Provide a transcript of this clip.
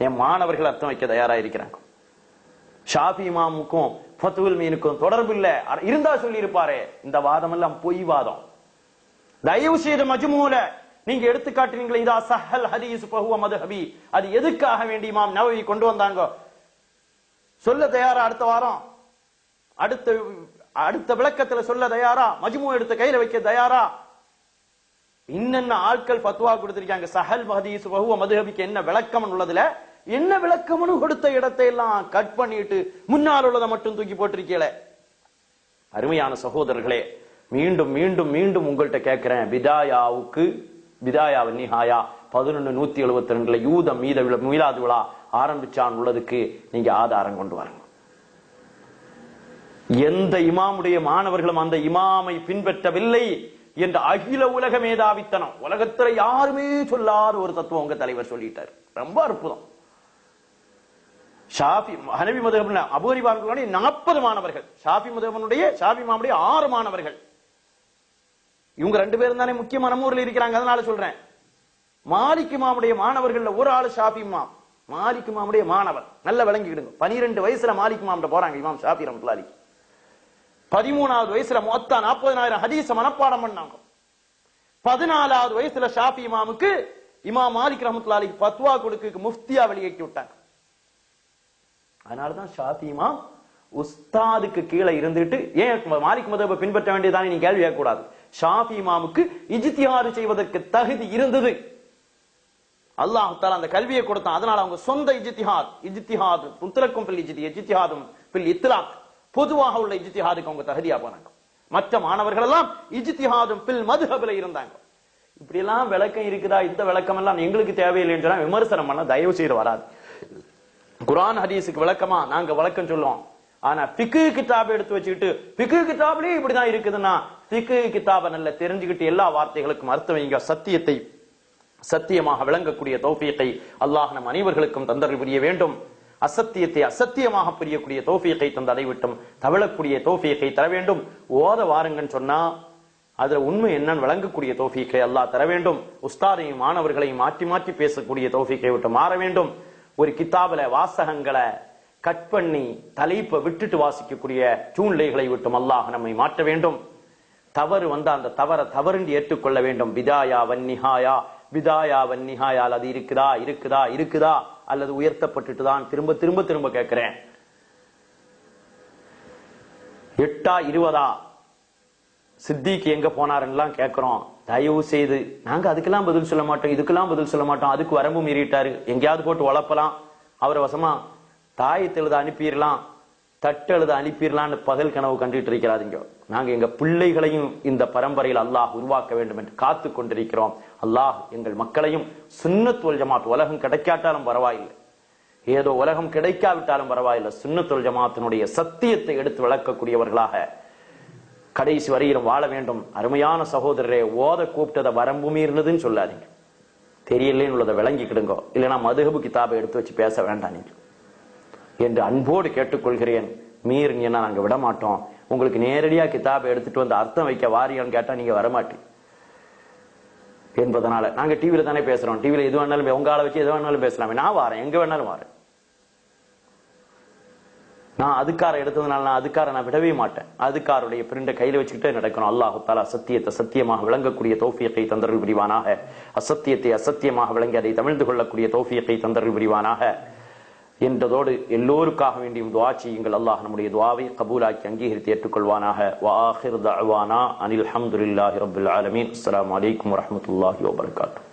என் மாணவர்கள் அர்த்தம் வைக்க தயாரா இருக்கிறாங்க. ஷாஃபி இமாமுக்கும் ஃபத்துல் மீனுக்கும் தொடர்பு இல்ல இருந்தா சொல்லி இருப்பாரு. இந்த வாதம் எல்லாம் பொய் வாதம். தயவு செய்த மஜ்மூல நீங்க எடுத்து காட்டுறீங்களே, இதா சஹல் ஹதீஸ் ஃபஹுவ மத்ஹபி, அது எதுக்காக வேண்டி இமாம் நவவி கொண்டு வந்தாங்க சொல்ல தயாரா? அடுத்த வாரம் அடுத்த விளக்கத்துல சொல்ல தயாரா? மஜ்மூ எடுத்து கையில வைக்க தயாரா? இன்னென்ன ஆட்கள் ஃபத்வா கொடுத்திருக்காங்க. சஹல் ஹதீஸ் ஃபஹுவ மத்ஹபிக்கு என்ன விளக்கம் உள்ளதுல என்ன விளக்கம்னு கொடுத்த இடத்தை எல்லாம் கட் பண்ணிட்டு முன்னால் உள்ளதை மட்டும் தூக்கி போட்டிருக்கீங்களே. அருமையான சகோதரர்களே, மீண்டும் மீண்டும் மீண்டும் உங்கள்கிட்ட கேட்கிறேன், பிதாயா நிஹாயா 1172 யூத மீலாது விழா ஆரம்பிச்சான் உள்ளதுக்கு நீங்க ஆதாரம் கொண்டு வரணும். எந்த இமாமுடைய மாணவர்களும் அந்த இமாமை பின்பற்றவில்லை என்ற அகில உலக மேதாவித்தனம், உலகத்துல யாருமே சொல்லாத ஒரு தத்துவம் உங்க தலைவர் சொல்லிட்டார். ரொம்ப அற்புதம். ஷாஃபி ஹனபி மதுஹப்ல அபூ ஹனீஃபா 40 மாணவர்கள், ஷாஃபி மதுஹப்னுடைய ஷாஃபி இமாமுடைய 6 மாணவர்கள். இவங்க 2 பேரும் தானே முக்கியமான ஊர்ல இருக்கிறாங்க. அதனால சொல்றேன், மாலிக் இமாமுடைய மாணவர்கள் ஒரு ஆளு ஷாஃபி இமாம். மாலிக் இமாமுடைய மாணவர் நல்ல விளங்கிடுங்க. 12 வயசுல மாலிக் இமாம் போறாங்க இமாம் ஷாஃபி ரஹ்மத்துல்லாஹி அலைஹி. 13வது வயசுல மொத்தா 40,000 ஹதீஸ மனப்பாடம் பண்ணாங்க. 14வது வயசுல ஷாஃபி இமாமுக்கு இமாம் மாலிக் ரஹ்மத்துல்லாஹி அலைஹி ஃபத்வா கொடுக்க முஃப்தியா வெளியேற்றி விட்டாங்க. அதனாலதான் ஷாஃபி இமாம் உஸ்தாதுக்கு கீழே இருந்துட்டு ஏன் மாலிக் மதுஹபை பின்பற்ற வேண்டியதானே நீ கேள்வி கேட்கக்கூடாது. ஷாஃபி இமாமுக்கு இஜ்திஹாத் செய்வதற்கு தகுதி இருந்தது. அல்லாஹ் தஆலா அந்த கல்வியை கொடுத்தான். அதனால அவங்க சொந்த இஜ்திஹாத் முத்லக்கும் ஃபில் இஜ்திஹாதும் ஃபில் இத்லாக், பொதுவாக உள்ள இஜ்திஹாதுக்கு அவங்க தகுதியா போனாங்க. மற்ற மாணவர்கள் எல்லாம் இஜ்திஹாதும் ஃபில் மதுஹபில இருந்தாங்க. இப்படி எல்லாம் விளக்கம் இருக்குதா? இந்த விளக்கம் எல்லாம் எங்களுக்கு தேவையில்லை என்று விமர்சனம் பண்ண தயவு செய்து வராது. குர்ஆன் ஹதீஸுக்கு விளக்கமா நாங்க விளக்கம் சொல்லுவோம். ஆனா ஃபிக்ஹ் கிதாபை எடுத்து வச்சுக்கிட்டு ஃபிக்ஹ் கிதாப்லயே இப்படிதான் இருக்குதுன்னா ஃபிக்ஹ் கிதாபை நல்லா தெரிஞ்சுக்கிட்டு எல்லா வார்த்தைகளுக்கும் அர்த்தம் வைங்க. சத்தியத்தை சத்தியமாக விளங்கக்கூடிய தௌஃபீகை அல்லாஹ் நம் அனைவர்களுக்கும் தந்தருள் புரிய வேண்டும். அசத்தியத்தை அசத்தியமாக புரியக்கூடிய தௌஃபீகை தந்ததை விட்டும் தவழக்கூடிய தௌஃபீகை தர வேண்டும். ஓத வாருங்கன்னு சொன்னா அதுல உண்மை என்னன்னு விளங்கக்கூடிய தௌஃபீகை அல்லாஹ் தர வேண்டும். உஸ்தாதையும் மாணவர்களையும் மாற்றி மாற்றி பேசக்கூடிய தௌஃபீகை விட்டு மாற வேண்டும். ஒரு கிதாபுல வாசகங்களை கட் பண்ணி தலைப்பை விட்டுட்டு வாசிக்கக்கூடிய சூழ்நிலைகளை விட்டும் அல்லாஹ் நம்மை மாற்ற வேண்டும். தவறு வந்தா அந்த தவறுண்டு ஏற்றுக்கொள்ள வேண்டும். பிதாயா வன் நிஹாயால் அது இருக்குதா அல்லது உயர்த்தப்பட்டுட்டு தான் திரும்ப திரும்ப திரும்ப கேட்கிறேன். 8 20 சித்திக்கு எங்க போனாருன்னு கேட்கிறோம். தயவு செய்து நாங்க அதுக்கெல்லாம் பதில் சொல்ல மாட்டோம், இதுக்கெல்லாம் பதில் சொல்ல மாட்டோம். அதுக்கு வரம்பு மீறிட்டாரு, எங்கேயாவது போட்டு வளர்ப்பலாம், அவரை வசமா தாயத்தெழுத அனுப்பிடலாம், தட்டெழுத அனுப்பிடலான்னு பகல் கனவு கண்டுட்டு இருக்கிறாதீங்க. நாங்க எங்க பிள்ளைகளையும் இந்த பரம்பரையில் அல்லாஹ் உருவாக்க வேண்டும் என்று காத்து கொண்டிருக்கிறோம். அல்லாஹ் எங்கள் மக்களையும் சுன்னத் வல் ஜமாத், உலகம் கிடைக்காட்டாலும் பரவாயில்லை, ஏதோ உலகம் கிடைக்காவிட்டாலும் பரவாயில்லை, சுன்னத் வல் ஜமாத்தினுடைய சத்தியத்தை எடுத்து விளக்கக்கூடியவர்களாக கடைசி வரையிலும் வாழ வேண்டும். அருமையான சகோதரரே, ஓத கூப்பிட்டதை வரம்பு மீறினதுன்னு சொல்லாதீங்க. தெரியலேன்னு உள்ளதை விளங்கிக்கிடுங்க. இல்லைன்னா மதுஹபு கிதாபை எடுத்து வச்சு பேச வேண்டாம் நீங்க என்று அன்போடு கேட்டுக்கொள்கிறேன். மீறினா நாங்க விட மாட்டோம். உங்களுக்கு நேரடியா கிதாபை எடுத்துட்டு வந்து அர்த்தம் வைக்க வாரியான்னு கேட்டா நீங்க வரமாட்டீங்க என்பதனால நாங்க டிவியில தானே பேசுறோம். டிவியில எது வேணாலும் உங்கால வச்சு எது வேணாலும் பேசலாமே. நான் வாரேன், எங்க வேணாலும் வாரேன். நான் அதுக்கார எடுத்ததுனால நான் அதுக்கார நான் விடவே மாட்டேன். அதுக்காருடைய பிரிண்ட கையில வச்சுக்கிட்டே நடக்கணும். அல்லாஹு தஆலா சத்தியத்தை சத்தியமாக விளங்கக்கூடிய தௌஃபீகை தந்தருள் புரிவானாக. அசத்தியத்தை அசத்தியமாக விளங்கி அதை தமிழ்ந்து கொள்ளக்கூடிய தௌஃபீகை தந்தருள் புரிவானாக என்றதோடு எல்லோருக்காக வேண்டியும் துஆ செய்யுங்கள். அல்லாஹ் நம்முடைய துஆவை கபூலாக்கி அங்கீகரித்து ஏற்றுக்கொள்வானாக. வ ஆகிர் தஅவானா அனில் ஹம்துலில்லாஹி ரப்பில் ஆலமீன். அஸ்ஸலாமு அலைக்கும் வரஹ்மத்துல்லாஹி வபரகாத்துஹு.